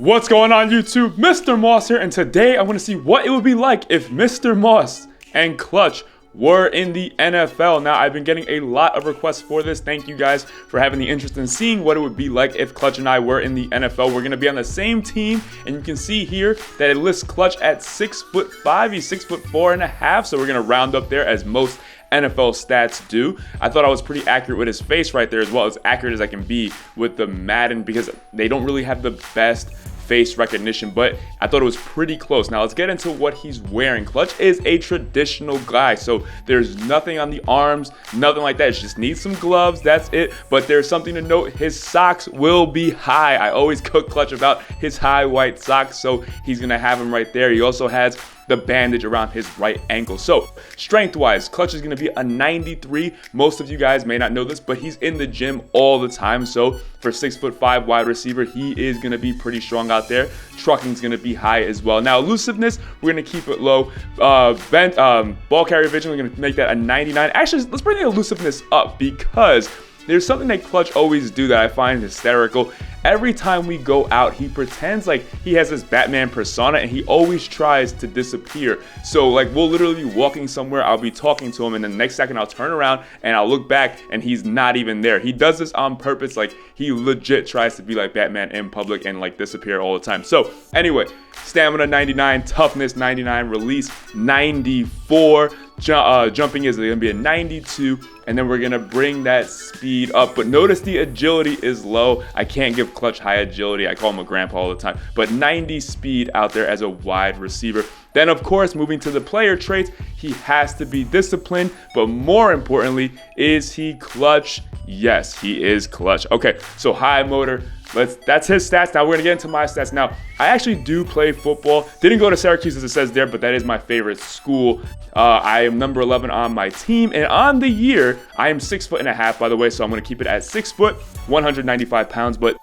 What's going on YouTube? Mr. Moss here, and today I want to see what it would be like if Mr. Moss and Clutch were in the NFL. Now, I've been getting a lot of requests for this. Thank you guys for having the interest in seeing what it would be like if Clutch and I were in the NFL. We're going to be on the same team, and you can see here that it lists Clutch at 6'5". He's 6'4.5", so we're going to round up there as most NFL stats do. I thought I was pretty accurate with his face right there, as well as accurate as I can be with the Madden, because they don't really have the best face recognition, but I thought it was pretty close. Now let's get into what he's wearing. Clutch is a traditional guy, so there's nothing on the arms, nothing like that. It just needs some gloves, that's it. But there's something to note: his socks will be high. I always cook Clutch about his high white socks, so he's gonna have them right there. He also has the bandage around his right ankle. So strength-wise, Clutch is gonna be a 93. Most of you guys may not know this, but he's in the gym all the time. So for 6'5" wide receiver, he is gonna be pretty strong out there. Trucking's gonna be high as well. Now elusiveness, we're gonna keep it low. Ball carrier vision, we're gonna make that a 99. Actually, let's bring the elusiveness up, because there's something that Clutch always do that I find hysterical. Every time we go out, he pretends like he has this Batman persona, and he always tries to disappear. So like, we'll literally be walking somewhere, I'll be talking to him, and the next second I'll turn around and I'll look back and he's not even there. He does this on purpose. Like, he legit tries to be like Batman in public and like disappear all the time. So anyway, stamina 99, toughness 99, release 94. Jumping is going to be a 92, and then we're going to bring that speed up. But notice the agility is low. I can't give Clutch high agility. I call him a grandpa all the time. But 90 speed out there as a wide receiver. Then, of course, moving to the player traits, he has to be disciplined. But more importantly, is he clutch? Yes, he is clutch. Okay, so high motor. That's his stats. Now we're gonna get into my stats. Now, I actually do play football. Didn't go to Syracuse as it says there, but that is my favorite school. I am number 11 on my team, and on the year, I am 6'1.5", by the way, so I'm gonna keep it at 6 foot, 195 pounds. But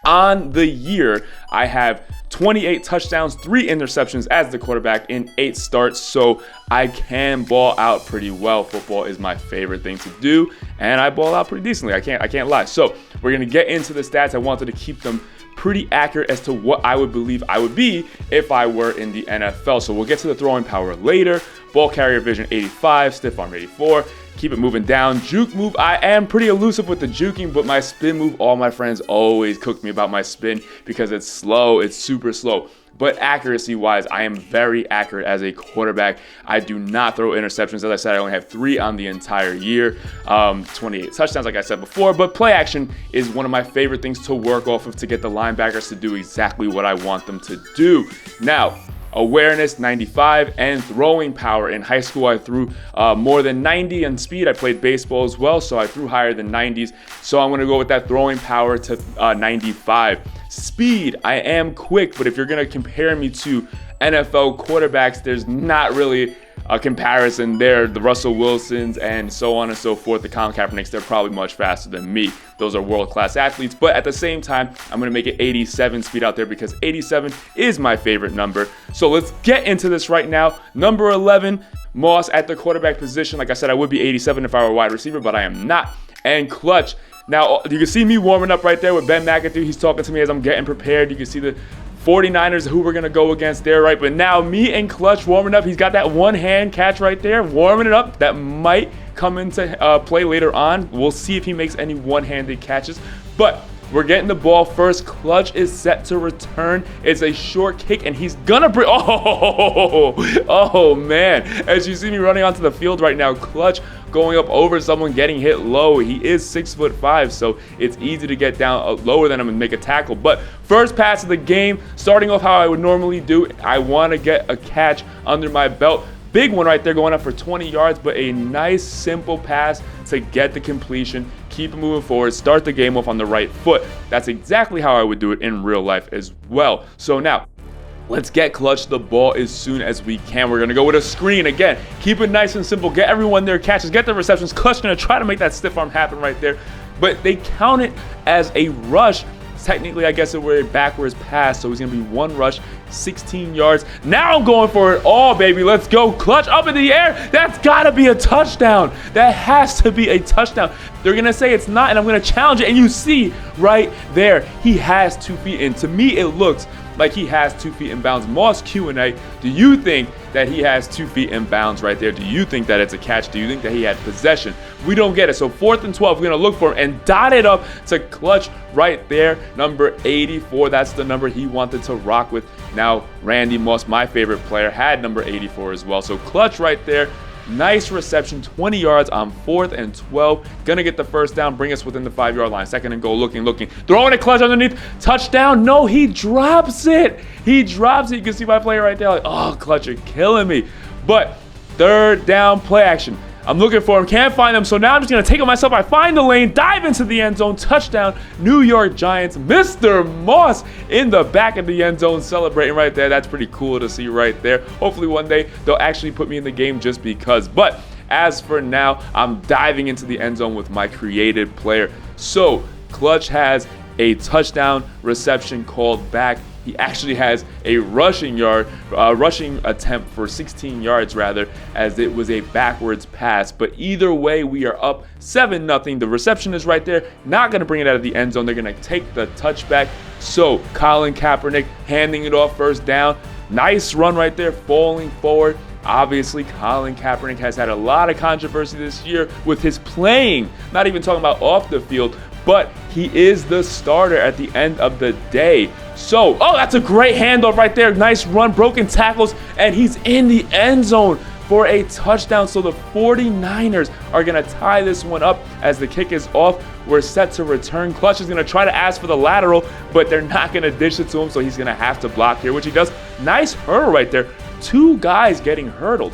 on the year, I have 28 touchdowns, 3 interceptions as the quarterback in 8 starts, so I can ball out pretty well. Football is my favorite thing to do, and I ball out pretty decently. I can't lie. So we're gonna get into the stats. I wanted to keep them pretty accurate as to what I would believe I would be if I were in the NFL. So we'll get to the throwing power later. Ball carrier vision 85, stiff arm 84. Keep it moving down. Juke move, I am pretty elusive with the juking, but my spin move, all my friends always cook me about my spin because it's slow, it's super slow. But accuracy wise, I am very accurate as a quarterback. I do not throw interceptions. As I said, I only have 3 on the entire year. 28 touchdowns, like I said before. But play action is one of my favorite things to work off of, to get the linebackers to do exactly what I want them to do. Now, awareness 95, and throwing power. In high school, I threw more than 90 on speed. I played baseball as well, so I threw higher than 90s. So I'm going to go with that throwing power to 95. Speed, I am quick, but if you're going to compare me to NFL quarterbacks, there's not really a comparison there. The Russell Wilsons and so on and so forth, the Colin Kaepernicks, they're probably much faster than me. Those are world-class athletes, but at the same time, I'm going to make it 87 speed out there because 87 is my favorite number. So let's get into this right now. Number 11, Moss at the quarterback position. Like I said, I would be 87 if I were a wide receiver, but I am not. And Clutch. Now, you can see me warming up right there with Ben McAdoo. He's talking to me as I'm getting prepared. You can see the 49ers, who we're going to go against there, right? But now me and Clutch warming up. He's got that one-hand catch right there, warming it up. That might come into play later on. We'll see if he makes any one-handed catches. But we're getting the ball first. Clutch is set to return. It's a short kick, and he's gonna bring. Oh man! As you see me running onto the field right now, Clutch going up over someone, getting hit low. He is 6'5", so it's easy to get down lower than him and make a tackle. But first pass of the game, starting off how I would normally do. I want to get a catch under my belt. Big one right there, going up for 20 yards, but a nice simple pass to get the completion, keep it moving forward, start the game off on the right foot. That's exactly how I would do it in real life as well. So now, let's get Clutch the ball as soon as we can. We're going to go with a screen again. Keep it nice and simple. Get everyone their catches, get the receptions. Clutch going to try to make that stiff arm happen right there, but they count it as a rush. Technically, I guess it were a backwards pass, so he's going to be one rush, 16 yards. Now I'm going for it all, baby. Let's go. Clutch up in the air. That's got to be a touchdown. That has to be a touchdown. They're going to say it's not, and I'm going to challenge it. And you see right there, he has 2 feet in. To me, it looks like he has 2 feet in bounds. Moss Q&A, do you think that he has 2 feet in bounds right there? Do you think that it's a catch? Do you think that he had possession? We don't get it. So 4th and 12, we're going to look for him and dot it up to Clutch right there. Number 84, that's the number he wanted to rock with. Now, Randy Moss, my favorite player, had number 84 as well. So Clutch right there. Nice reception, 20 yards on 4th and 12. Gonna get the first down, bring us within the 5-yard line. 2nd and goal, looking. Throwing it, Clutch underneath. Touchdown. No, he drops it. He drops it. You can see my player right there. Like, oh, Clutch, you're killing me. But 3rd down, play action. I'm looking for him, can't find him, so now I'm just going to take it myself. I find the lane, dive into the end zone, touchdown, New York Giants. Mr. Moss in the back of the end zone celebrating right there. That's pretty cool to see right there. Hopefully one day they'll actually put me in the game just because. But as for now, I'm diving into the end zone with my created player. So Clutch has a touchdown reception called back. He actually has a rushing attempt for 16 yards rather, as it was a backwards pass. But either way, we are up 7-0. The reception is right there. Not going to bring it out of the end zone. They're going to take the touchback. So Colin Kaepernick handing it off, first down. Nice run right there, falling forward. Obviously, Colin Kaepernick has had a lot of controversy this year with his playing, not even talking about off the field, but he is the starter at the end of the day. So, oh, that's a great handoff right there. Nice run, broken tackles, and he's in the end zone for a touchdown. So the 49ers are going to tie this one up as the kick is off. We're set to return. Clutch is going to try to ask for the lateral, but they're not going to dish it to him, so he's going to have to block here, which he does. Nice hurdle right there. 2 guys getting hurdled.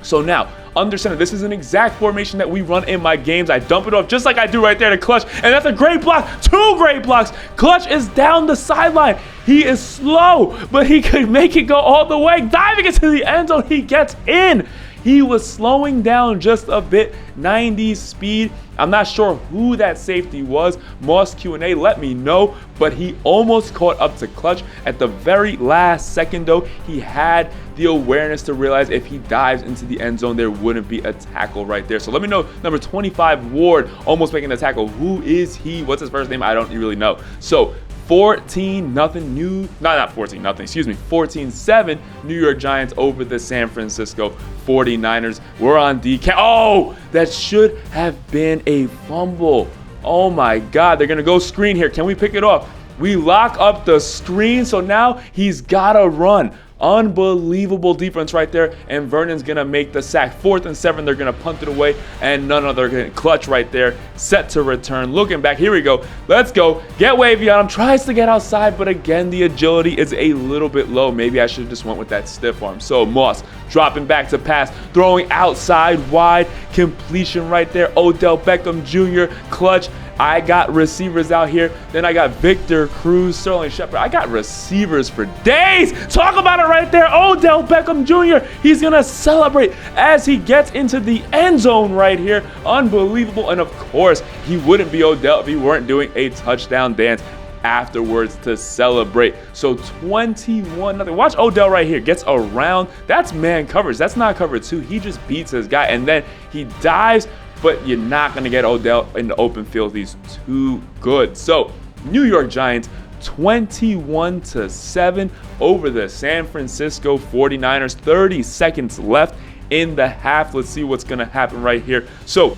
So now, understand that this is an exact formation that we run in my games. I dump it off just like I do right there to Clutch, and that's a great block. 2 great blocks. Clutch is down the sideline. He is slow, but he could make it go all the way. Diving into the end zone, he gets in. He was slowing down just a bit, 90 speed. I'm not sure who that safety was. Moss Q&A, let me know. But he almost caught up to Clutch at the very last second, though. He had the awareness to realize if he dives into the end zone, there wouldn't be a tackle right there. So let me know, number 25, Ward, almost making the tackle. Who is he? What's his first name? I don't really know. So 14-7 New York Giants over the San Francisco 49ers. We're on DK. Oh, that should have been a fumble. Oh my God, they're gonna go screen here. Can we pick it off? We lock up the screen, so now he's gotta run. Unbelievable defense right there, and Vernon's gonna make the sack. 4th and 7, they're gonna punt it away, and none other than Clutch right there, set to return. Looking back, here we go. Let's go. Get wavy on him. Tries to get outside, but again, the agility is a little bit low. Maybe I should have just went with that stiff arm. So Moss dropping back to pass, throwing outside wide, completion right there. Odell Beckham Jr. Clutch. I got receivers out here. Then I got Victor Cruz, Sterling Shepard. I got receivers for days. Talk about it right there. Odell Beckham Jr. He's going to celebrate as he gets into the end zone right here. Unbelievable. And of course, he wouldn't be Odell if he weren't doing a touchdown dance afterwards to celebrate. So 21-0. Watch Odell right here. Gets around. That's man coverage. That's not cover 2. He just beats his guy. And then he dives. But you're not going to get Odell in the open field. He's too good. So, New York Giants 21-7 over the San Francisco 49ers. 30 seconds left in the half. Let's see what's going to happen right here. So,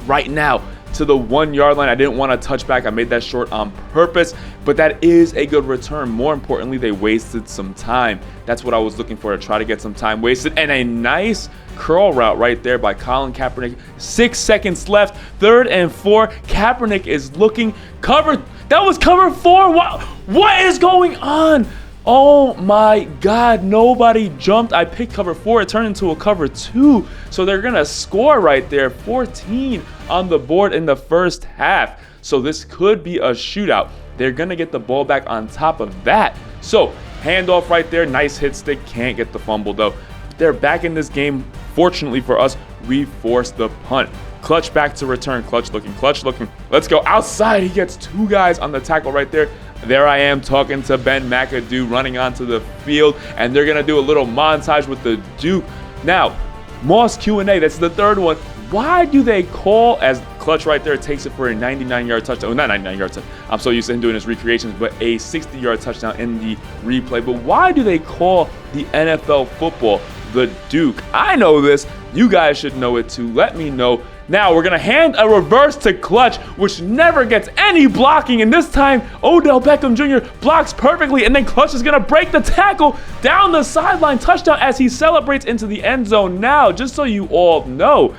right now, to the 1-yard line. I didn't want to touch back. I made that short on purpose, but that is a good return. More importantly, they wasted some time. That's what I was looking for, to try to get some time wasted. And a nice curl route right there by Colin Kaepernick. 6 seconds left. 3rd and 4. Kaepernick is looking covered. That was cover 4. What is going on? Oh my God, nobody jumped. I picked cover 4. It turned into a cover 2. So they're going to score right there. 14 on the board in the first half. So this could be a shootout. They're going to get the ball back on top of that. So handoff right there. Nice hit stick. Can't get the fumble though. they're back in this game. Fortunately for us, we forced the punt. Clutch back to return. Clutch looking. Let's go outside. He gets 2 guys on the tackle right there. There I am talking to Ben McAdoo, running onto the field, and they're going to do a little montage with the Duke. Now, Moss Q&A, that's the third one. Why do they call, as Clutch right there takes it for a 99-yard touchdown? Oh, not 99-yard touchdown. I'm so used to him doing his recreations, but a 60-yard touchdown in the replay. But why do they call the NFL football the Duke? I know this. You guys should know it too. Let me know. Now, we're going to hand a reverse to Clutch, which never gets any blocking. And this time, Odell Beckham Jr. blocks perfectly. And then Clutch is going to break the tackle down the sideline. Touchdown as he celebrates into the end zone. Now, just so you all know,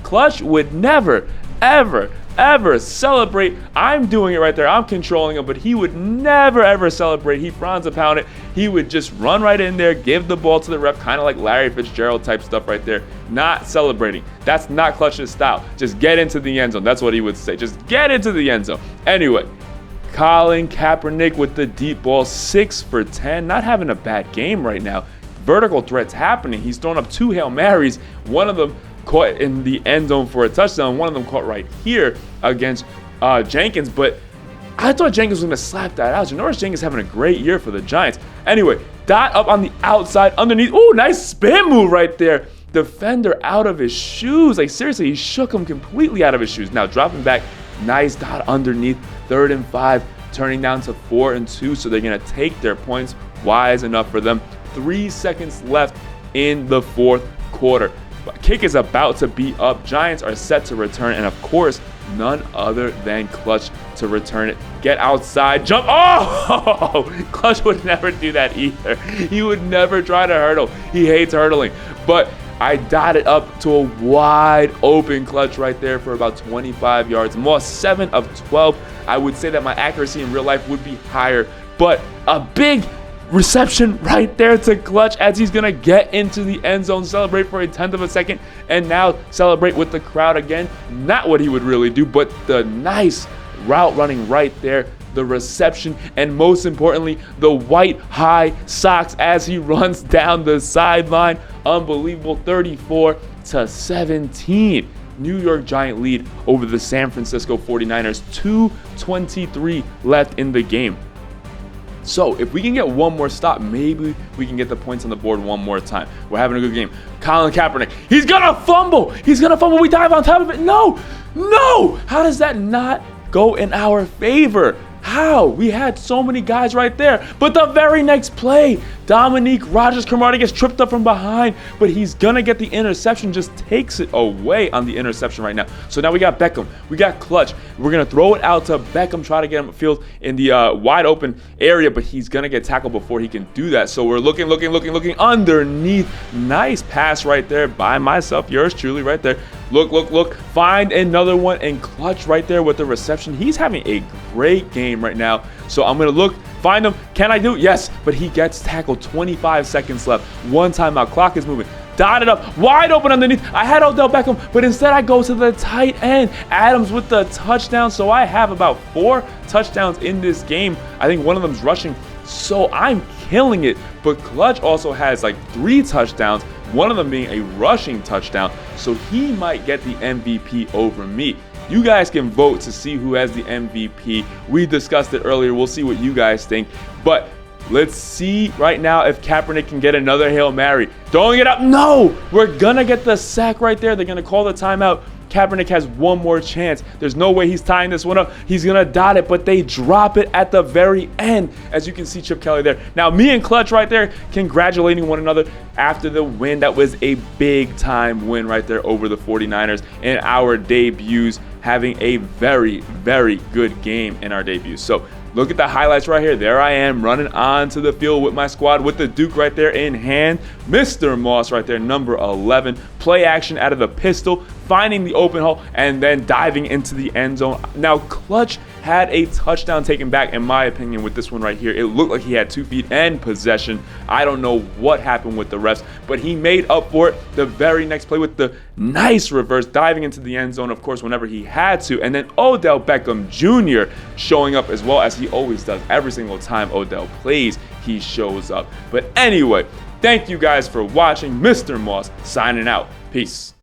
Clutch would never, ever celebrate. I'm doing it right there. I'm controlling him, but he would never, ever celebrate. He frowns upon it. He would just run right in there, give the ball to the ref, kind of like Larry Fitzgerald type stuff right there. Not celebrating. That's not Clutch's style. Just get into the end zone. That's what he would say. Just get into the end zone. Anyway, Colin Kaepernick with the deep ball, 6 for 10. Not having a bad game right now. Vertical threats happening. He's thrown up 2 Hail Marys. One of them caught in the end zone for a touchdown. One of them caught right here against Jenkins, but I thought Jenkins was going to slap that out. Janoris Jenkins having a great year for the Giants. Anyway, dot up on the outside underneath. Oh, nice spin move right there. Defender out of his shoes. Like, seriously, he shook him completely out of his shoes. Now dropping back. Nice dot underneath. 3rd and 5, turning down to 4 and 2. So they're going to take their points. Wise enough for them. 3 seconds left in the 4th quarter. Kick is about to be up. Giants are set to return, and of course, none other than Clutch to return it. Get outside, jump. Oh! Clutch would never do that either. He would never try to hurdle. He hates hurdling. But I dotted up to a wide open Clutch right there for about 25 yards. Moss 7 of 12. I would say that my accuracy in real life would be higher, but a big reception right there to Clutch as he's going to get into the end zone, celebrate for a 10th of a second, and now celebrate with the crowd again. Not what he would really do, but the nice route running right there, the reception, and most importantly, the white high socks as he runs down the sideline. Unbelievable. 34-17. New York Giant lead over the San Francisco 49ers. 2:23 left in the game. So if we can get one more stop, maybe we can get the points on the board one more time. We're having a good game. Colin Kaepernick, he's gonna fumble. We dive on top of it. No. How does that not go in our favor? How? We had so many guys right there. But the very next play, Dominique Rodgers-Cromartie gets tripped up from behind, but he's going to get the interception, just takes it away on the interception right now. So now we got Beckham. We got Clutch. We're going to throw it out to Beckham, try to get him field in the wide open area, but he's going to get tackled before he can do that. So we're looking underneath. Nice pass right there by myself, yours truly right there. Look. Find another one, and Clutch right there with the reception. He's having a great game right now. So I'm going to look, find him. Can I do it? Yes, but he gets tackled. 25 seconds left. One timeout. Clock is moving. Dotted up, wide open underneath. I had Odell Beckham, but instead I go to the tight end. Adams with the touchdown. So I have about 4 touchdowns in this game. I think one of them's rushing. So I'm killing it. But Clutch also has like 3 touchdowns, one of them being a rushing touchdown. So he might get the MVP over me. You guys can vote to see who has the MVP. We discussed it earlier. We'll see what you guys think. But let's see right now if Kaepernick can get another Hail Mary. Throwing it up. No! We're going to get the sack right there. They're going to call the timeout. Kaepernick has one more chance. There's no way he's tying this one up. He's going to dot it, but they drop it at the very end. As you can see, Chip Kelly there. Now, me and Clutch right there congratulating one another after the win. That was a big-time win right there over the 49ers in our debuts, having a very, very good game in our debuts. So look at the highlights right here. There I am running onto the field with my squad with the Duke right there in hand. Mr. Moss right there, number 11. Play action out of the pistol, finding the open hole, and then diving into the end zone. Now, Clutch had a touchdown taken back, in my opinion, with this one right here. It looked like he had 2 feet and possession. I don't know what happened with the refs, but he made up for it the very next play with the nice reverse, diving into the end zone, of course, whenever he had to. And then Odell Beckham Jr. showing up as well, as he always does. Every single time Odell plays, he shows up. But anyway, Thank you guys for watching. Mr. Moss signing out. Peace.